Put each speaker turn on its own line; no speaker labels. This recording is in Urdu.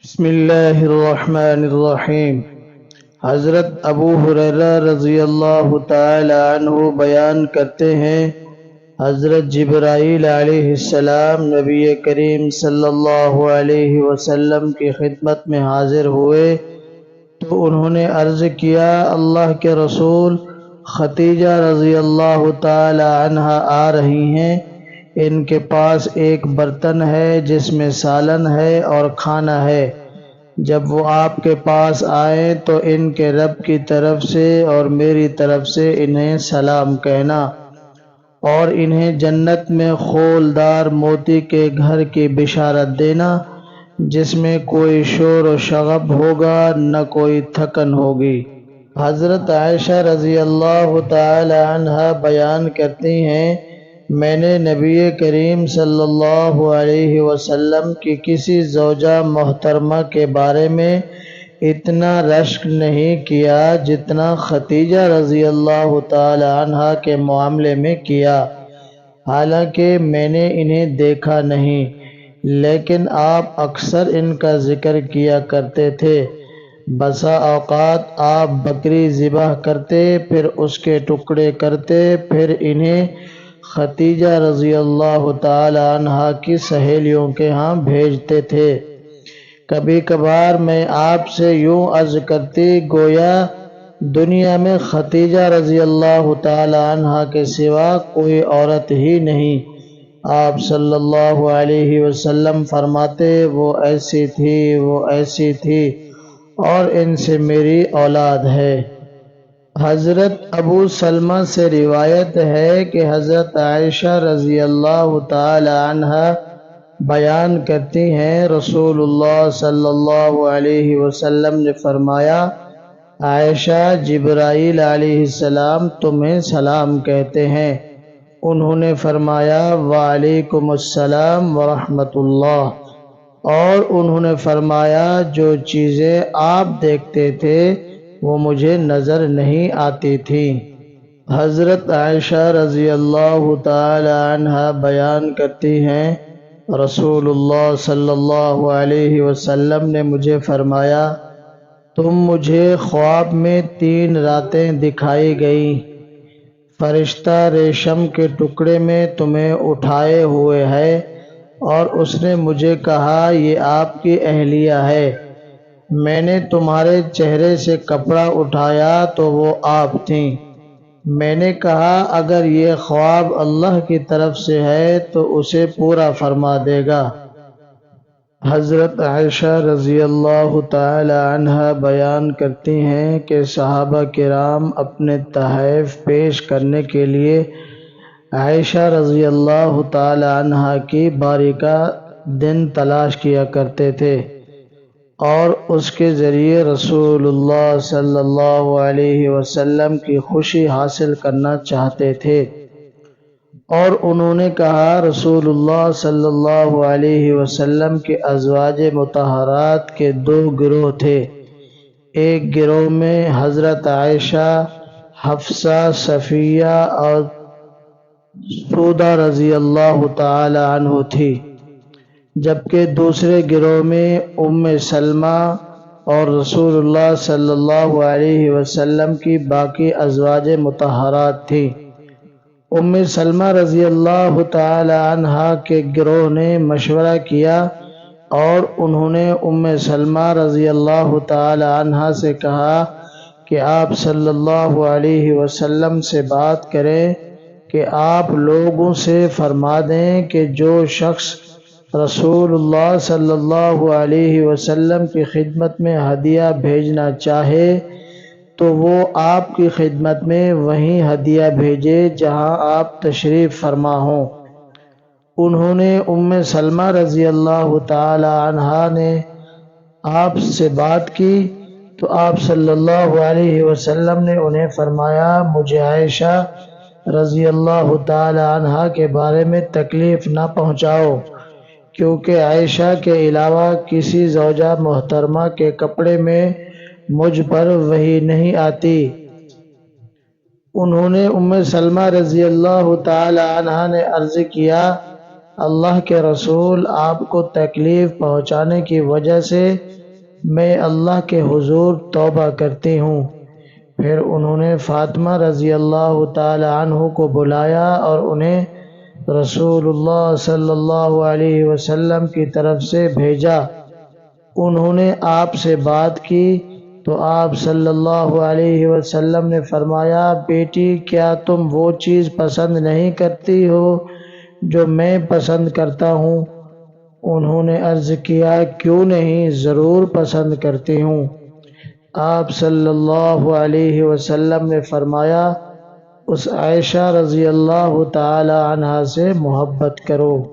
بسم اللہ الرحمن الرحیم۔ حضرت ابو ہریرہ رضی اللہ تعالی عنہ بیان کرتے ہیں، حضرت جبرائیل علیہ السلام نبی کریم صلی اللہ علیہ وسلم کی خدمت میں حاضر ہوئے تو انہوں نے عرض کیا، اللہ کے رسول، ختیجہ رضی اللہ تعالی عنہ آ رہی ہیں، ان کے پاس ایک برتن ہے جس میں سالن ہے اور کھانا ہے۔ جب وہ آپ کے پاس آئیں تو ان کے رب کی طرف سے اور میری طرف سے انہیں سلام کہنا، اور انہیں جنت میں خولدار موتی کے گھر کی بشارت دینا، جس میں کوئی شور و شغب ہوگا، نہ کوئی تھکن ہوگی۔ حضرت عائشہ رضی اللہ تعالی عنہا بیان کرتی ہیں، میں نے نبی کریم صلی اللہ علیہ وسلم کی کسی زوجہ محترمہ کے بارے میں اتنا رشک نہیں کیا جتنا ختیجہ رضی اللہ تعالی عنہا کے معاملے میں کیا۔ حالانکہ میں نے انہیں دیکھا نہیں، لیکن آپ اکثر ان کا ذکر کیا کرتے تھے۔ بسا اوقات آپ بکری ذبح کرتے، پھر اس کے ٹکڑے کرتے، پھر انہیں ختیجہ رضی اللہ تعالی عنہا کی سہیلیوں کے ہاں بھیجتے تھے۔ کبھی کبھار میں آپ سے یوں عرض کرتی، گویا دنیا میں ختیجہ رضی اللہ تعالی عنہا کے سوا کوئی عورت ہی نہیں۔ آپ صلی اللہ علیہ وسلم فرماتے، وہ ایسی تھی، وہ ایسی تھی، اور ان سے میری اولاد ہے۔ حضرت ابو سلمہ سے روایت ہے کہ حضرت عائشہ رضی اللہ تعالی عنہا بیان کرتی ہیں، رسول اللہ صلی اللہ علیہ وسلم نے فرمایا، عائشہ، جبرائیل علیہ السلام تمہیں سلام کہتے ہیں۔ انہوں نے فرمایا، وعلیکم السلام ورحمۃ اللہ، اور انہوں نے فرمایا، جو چیزیں آپ دیکھتے تھے وہ مجھے نظر نہیں آتی تھیں۔ حضرت عائشہ رضی اللہ تعالی عنہا بیان کرتی ہیں، رسول اللہ صلی اللہ علیہ وسلم نے مجھے فرمایا، تم مجھے خواب میں 3 راتیں دکھائی گئیں۔ فرشتہ ریشم کے ٹکڑے میں تمہیں اٹھائے ہوئے ہے، اور اس نے مجھے کہا، یہ آپ کی اہلیہ ہے۔ میں نے تمہارے چہرے سے کپڑا اٹھایا تو وہ آپ تھیں۔ میں نے کہا، اگر یہ خواب اللہ کی طرف سے ہے تو اسے پورا فرما دے گا۔ حضرت عائشہ رضی اللہ تعالی عنہا بیان کرتی ہیں کہ صحابہ کرام اپنے تحائف پیش کرنے کے لیے عائشہ رضی اللہ تعالی عنہا کی باری کا دن تلاش کیا کرتے تھے، اور اس کے ذریعے رسول اللہ صلی اللہ علیہ وسلم کی خوشی حاصل کرنا چاہتے تھے۔ اور انہوں نے کہا، رسول اللہ صلی اللہ علیہ وسلم کے ازواج مطہرات کے 2 گروہ تھے۔ ایک گروہ میں حضرت عائشہ، حفصہ، صفیہ اور سودہ رضی اللہ تعالی عنہ تھی، جبکہ دوسرے گروہ میں ام سلمہ اور رسول اللہ صلی اللہ علیہ وسلم کی باقی ازواج مطہرات تھیں۔ ام سلمہ رضی اللہ تعالی عنہا کے گروہ نے مشورہ کیا، اور انہوں نے ام سلمہ رضی اللہ تعالی عنہا سے کہا کہ آپ صلی اللہ علیہ وسلم سے بات کریں کہ آپ لوگوں سے فرما دیں کہ جو شخص رسول اللہ صلی اللہ علیہ وسلم کی خدمت میں ہدیہ بھیجنا چاہے تو وہ آپ کی خدمت میں وہیں ہدیہ بھیجے جہاں آپ تشریف فرما ہوں۔ انہوں نے ام سلمہ رضی اللہ تعالی عنہا نے آپ سے بات کی تو آپ صلی اللہ علیہ وسلم نے انہیں فرمایا، مجھے عائشہ رضی اللہ تعالی عنہا کے بارے میں تکلیف نہ پہنچاؤ، کیونکہ عائشہ کے علاوہ کسی زوجہ محترمہ کے کپڑے میں مجھ پر وحی نہیں آتی۔ انہوں نے ام سلمہ رضی اللہ تعالی عنہا نے عرض کیا، اللہ کے رسول آپ کو تکلیف پہنچانے کی وجہ سے میں اللہ کے حضور توبہ کرتی ہوں۔ پھر انہوں نے فاطمہ رضی اللہ تعالی عنہ کو بلایا اور انہیں رسول اللہ صلی اللہ علیہ وسلم کی طرف سے بھیجا۔ انہوں نے آپ سے بات کی تو آپ صلی اللہ علیہ وسلم نے فرمایا، بیٹی کیا تم وہ چیز پسند نہیں کرتی ہو جو میں پسند کرتا ہوں؟ انہوں نے عرض کیا، کیوں نہیں، ضرور پسند کرتی ہوں۔ آپ صلی اللہ علیہ وسلم نے فرمایا، اس عائشہ رضی اللہ تعالی عنہا سے محبت کرو۔